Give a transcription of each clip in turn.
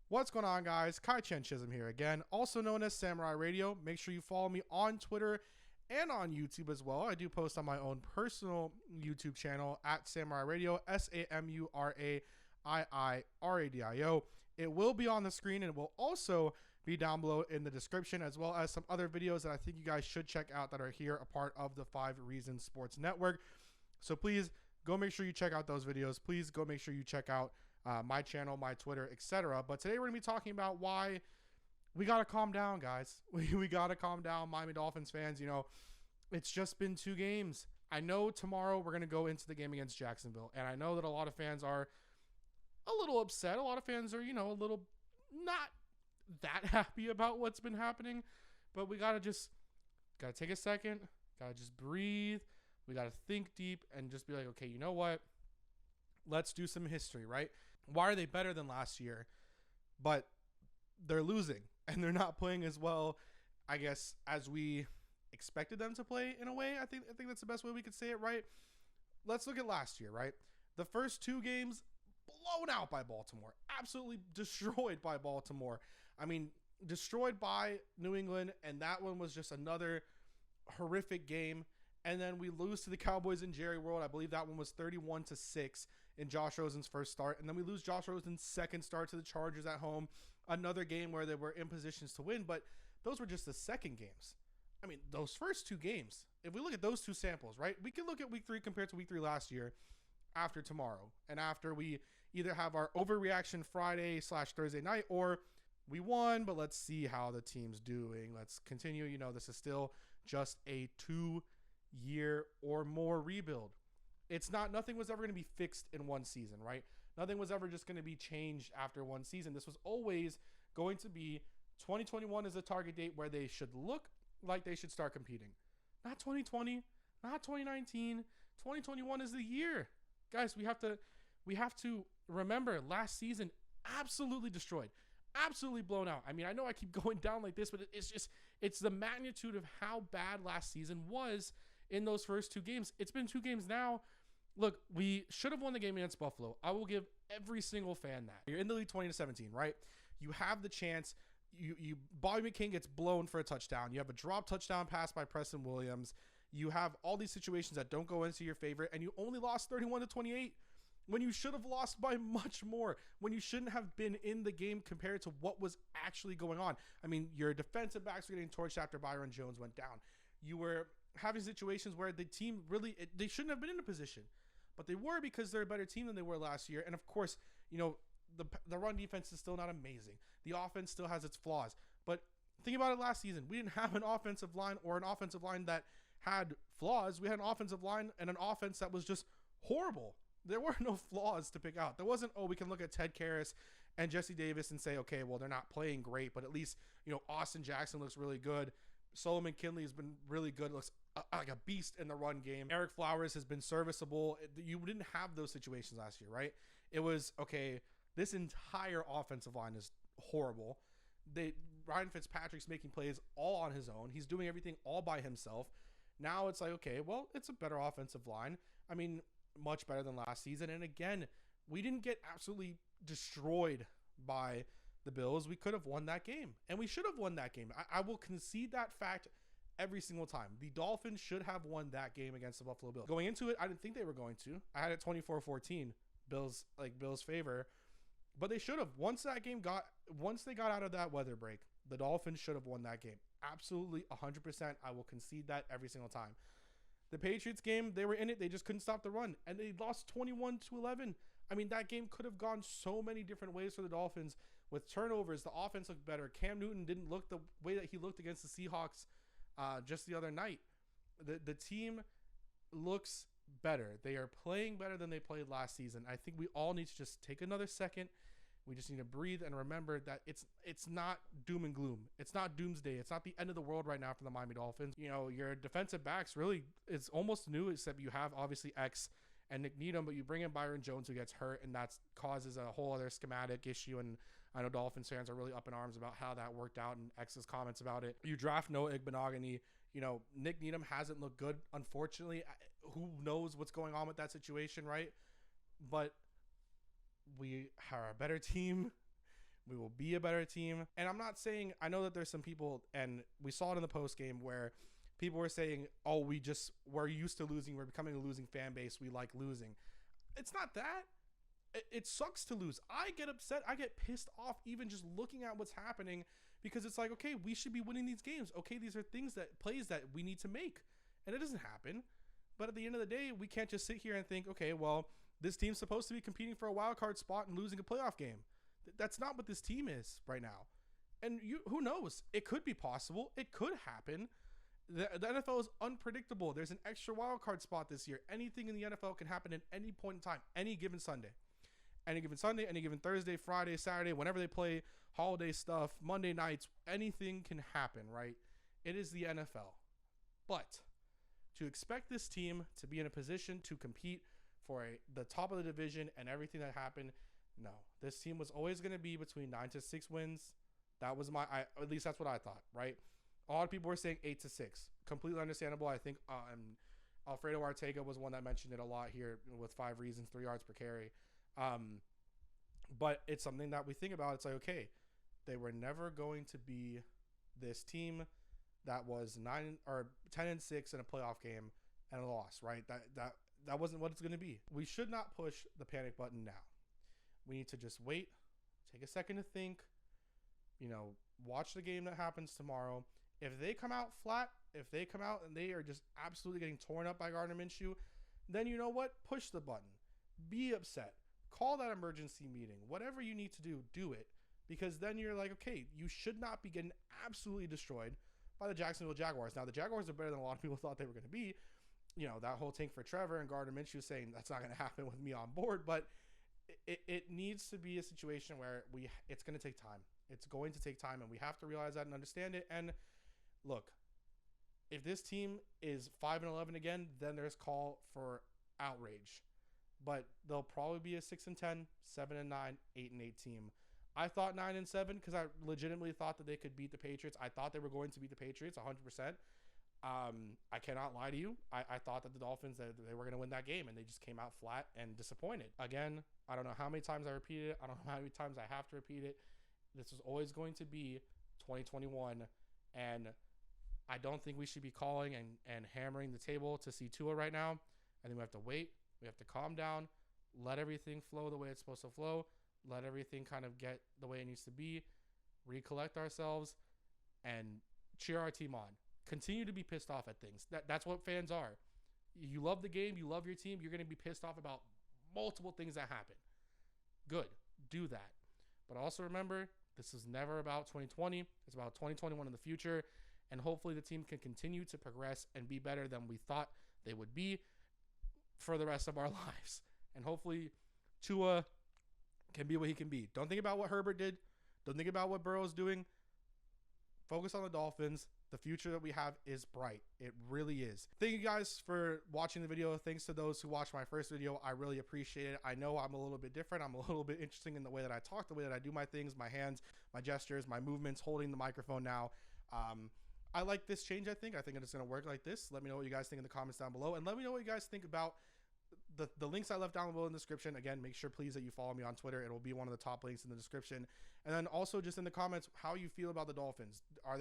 What's going on, guys? Kai Chen Chisholm here again, also known as Samurai Radio. Make sure you follow me on Twitter and on YouTube as well. I do post on my own personal YouTube channel at Samurai Radio, SAMURAIIRADIO. It will be on the screen and it will also be down below in the description, as well as some other videos that I think you guys should check out that are here, a part of the 5 Reasons Sports Network. So please go make sure you check out those videos. Please go make sure you check out my channel, my Twitter, etc. But today we're going to be talking about why we got to calm down, guys. We got to calm down, Miami Dolphins fans. You know, it's just been 2 games. I know tomorrow we're going to go into the game against Jacksonville, and I know that a lot of fans are a little upset. A lot of fans are, a little not that happy about what's been happening, but we got to take a second, got to just breathe. We got to think deep and just be like, okay, you know what? Let's do some history, right? Why are they better than last year? But they're losing and they're not playing as well, I guess, as we expected them to play in a way. I think that's the best way we could say it, right? Let's look at last year, right? The first 2 games blown out by Baltimore, absolutely destroyed by Baltimore. I mean, destroyed by New England, and that one was just another horrific game. And then we lose to the Cowboys in Jerry World. I believe that one was 31-6 in Josh Rosen's first start. And then we lose Josh Rosen's second start to the Chargers at home. Another game where they were in positions to win, but those were just the second games. I mean, those first 2 games, if we look at those 2 samples, right, we can look at week 3 compared to week 3 last year after tomorrow. And after we either have our overreaction Friday/Thursday night, or we won, but let's see how the team's doing. Let's continue. This is still just a 2-year or more rebuild. Nothing was ever going to be fixed in one season, right? Nothing was ever just going to be changed after one season. This was always going to be 2021 is a target date where they should look like they should start competing. Not 2020, not 2019. 2021 is the year. Guys, we have to remember last season absolutely destroyed. Absolutely blown out. I mean, I know I keep going down like this, but it's the magnitude of how bad last season was in those first 2 games. It's been 2 games now. Look, we should have won the game against Buffalo. I will give every single fan that. You're in the lead 20-17, right? You have the chance. Bobby McCain gets blown for a touchdown. You have a drop touchdown pass by Preston Williams. You have all these situations that don't go into your favor, and you only lost 31-28. When you should have lost by much more, when you shouldn't have been in the game compared to what was actually going on. I mean, your defensive backs were getting torched after Byron Jones went down. You were having situations where the team they shouldn't have been in a position, but they were, because they're a better team than they were last year. And of course, the run defense is still not amazing. The offense still has its flaws. But think about it last season. We didn't have an offensive line that had flaws. We had an offensive line and an offense that was just horrible. There were no flaws to pick out. There wasn't, we can look at Ted Karras and Jesse Davis and say, okay, well, they're not playing great, but at least, Austin Jackson looks really good. Solomon Kinley has been really good. Looks like a beast in the run game. Eric Flowers has been serviceable. You didn't have those situations last year, right? It was, okay, this entire offensive line is horrible. Ryan Fitzpatrick's making plays all on his own. He's doing everything all by himself. Now it's like, okay, well, it's a better offensive line. I mean, much better than last season. And again, we didn't get absolutely destroyed by the Bills. We could have won that game, and we should have won that game. I will concede that fact every single time. The Dolphins should have won that game against the Buffalo Bills. Going into it, I didn't think they were going to. I had it 24-14 Bills favor, but they should have. Once they got out of that weather break, the Dolphins should have won that game. Absolutely 100%. I will concede that every single time. The Patriots game, they were in it. They just couldn't stop the run, and they lost 21-11. I mean, that game could have gone so many different ways for the Dolphins. With turnovers, the offense looked better. Cam Newton didn't look the way that he looked against the Seahawks just the other night. The team looks better. They are playing better than they played last season. I think we all need to just take another second. We just need to breathe and remember that it's not doom and gloom. It's not doomsday. It's not the end of the world right now for the Miami Dolphins. Your defensive backs really is almost new, except you have obviously X and Nick Needham, but you bring in Byron Jones, who gets hurt, and that causes a whole other schematic issue. And I know Dolphins fans are really up in arms about how that worked out and X's comments about it. You draft Noah Igbenogany. Nick Needham hasn't looked good, unfortunately. Who knows what's going on with that situation, right? But we are a better team. We will be a better team. And I'm not saying, I know that there's some people, and we saw it in the post game where people were saying, oh, we're used to losing. We're becoming a losing fan base. We like losing. It's not that. It sucks to lose. I get upset. I get pissed off even just looking at what's happening, because it's like, okay, we should be winning these games. Okay, these are plays that we need to make. And it doesn't happen. But at the end of the day, we can't just sit here and think, okay, well, this team's supposed to be competing for a wild card spot and losing a playoff game. That's not what this team is right now. And who knows? It could be possible. It could happen. The NFL is unpredictable. There's an extra wild card spot this year. Anything in the NFL can happen at any point in time, any given Sunday. Any given Sunday, any given Thursday, Friday, Saturday, whenever they play holiday stuff, Monday nights, anything can happen, right? It is the NFL. But to expect this team to be in a position to compete for the top of the division and everything that happened, no. This team was always going to be between 9 to 6 wins. That was at least that's what I thought, right? A lot of people were saying 8 to 6. Completely understandable. I think Alfredo Ortega was one that mentioned it a lot here with 5 reasons, 3 yards per carry. But it's something that we think about. It's like, okay, they were never going to be this team that was 10 and 6 in a playoff game and a loss, right? That wasn't what it's going to be. We should not push the panic button now. We need to just wait, take a second to think, watch the game that happens tomorrow. If they come out flat, if they come out and they are just absolutely getting torn up by Gardner Minshew, then you know what? Push the button. Be upset. Call that emergency meeting. Whatever you need to do it. Because then you're like, okay, you should not be getting absolutely destroyed by the Jacksonville Jaguars. Now, the Jaguars are better than a lot of people thought they were going to be. That whole tank for Trevor and Gardner Minshew saying that's not going to happen with me on board. But it needs to be a situation where it's going to take time. It's going to take time, and we have to realize that and understand it. And look, if this team is 5-11 again, then there's call for outrage. But they'll probably be a 6-10, 7-9, 8-8 team. I thought 9-7 because I legitimately thought that they could beat the Patriots. I thought they were going to beat the Patriots 100%. I cannot lie to you. I thought that the Dolphins, they were going to win that game, and they just came out flat and disappointed. Again, I don't know how many times I repeated it. I don't know how many times I have to repeat it. This is always going to be 2021, and I don't think we should be calling and hammering the table to see Tua right now. I think we have to wait. We have to calm down, let everything flow the way it's supposed to flow, let everything kind of get the way it needs to be, recollect ourselves, and cheer our team on. Continue to be pissed off at things. That's what fans are. You love the game. You love your team. You're going to be pissed off about multiple things that happen. Good. Do that. But also remember, this is never about 2020. It's about 2021 in the future. And hopefully the team can continue to progress and be better than we thought they would be for the rest of our lives. And hopefully Tua can be what he can be. Don't think about what Herbert did. Don't think about what Burrow's doing. Focus on the Dolphins. The future that we have is bright. It really is. Thank you guys for watching the video. Thanks to those who watched my first video. I really appreciate it. I know I'm a little bit different. I'm a little bit interesting in the way that I talk, the way that I do my things, my hands, my gestures, my movements, holding the microphone now. I like this change. I think it's going to work like this. Let me know what you guys think in the comments down below. And let me know what you guys think about the links I left down below in the description. Again, make sure please that you follow me on Twitter. It will be one of the top links in the description. And then also just in the comments, how you feel about the Dolphins. Are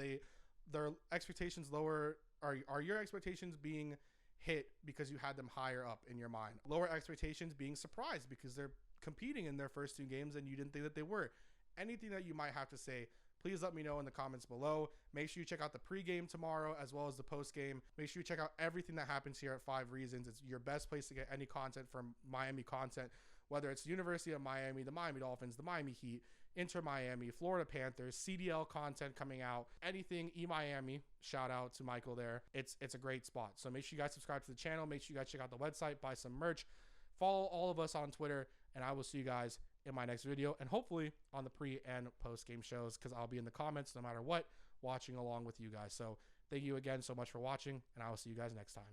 their expectations lower? Are your expectations being hit because you had them higher up in your mind? Lower expectations being surprised because they're competing in their first 2 games and you didn't think that they were. Anything that you might have to say, please let me know in the comments below. Make sure you check out the pregame tomorrow as well as the postgame. Make sure you check out everything that happens here at 5 Reasons. It's your best place to get any content from Miami content, whether it's the University of Miami, the Miami Dolphins, the Miami Heat, Inter Miami, Florida Panthers, CDL content coming out, anything E-Miami. Shout out to Michael there. It's a great spot. So make sure you guys subscribe to the channel. Make sure you guys check out the website, buy some merch, follow all of us on Twitter, and I will see you guys in my next video and hopefully on the pre and post game shows because I'll be in the comments no matter what, watching along with you guys. So thank you again so much for watching, and I will see you guys next time.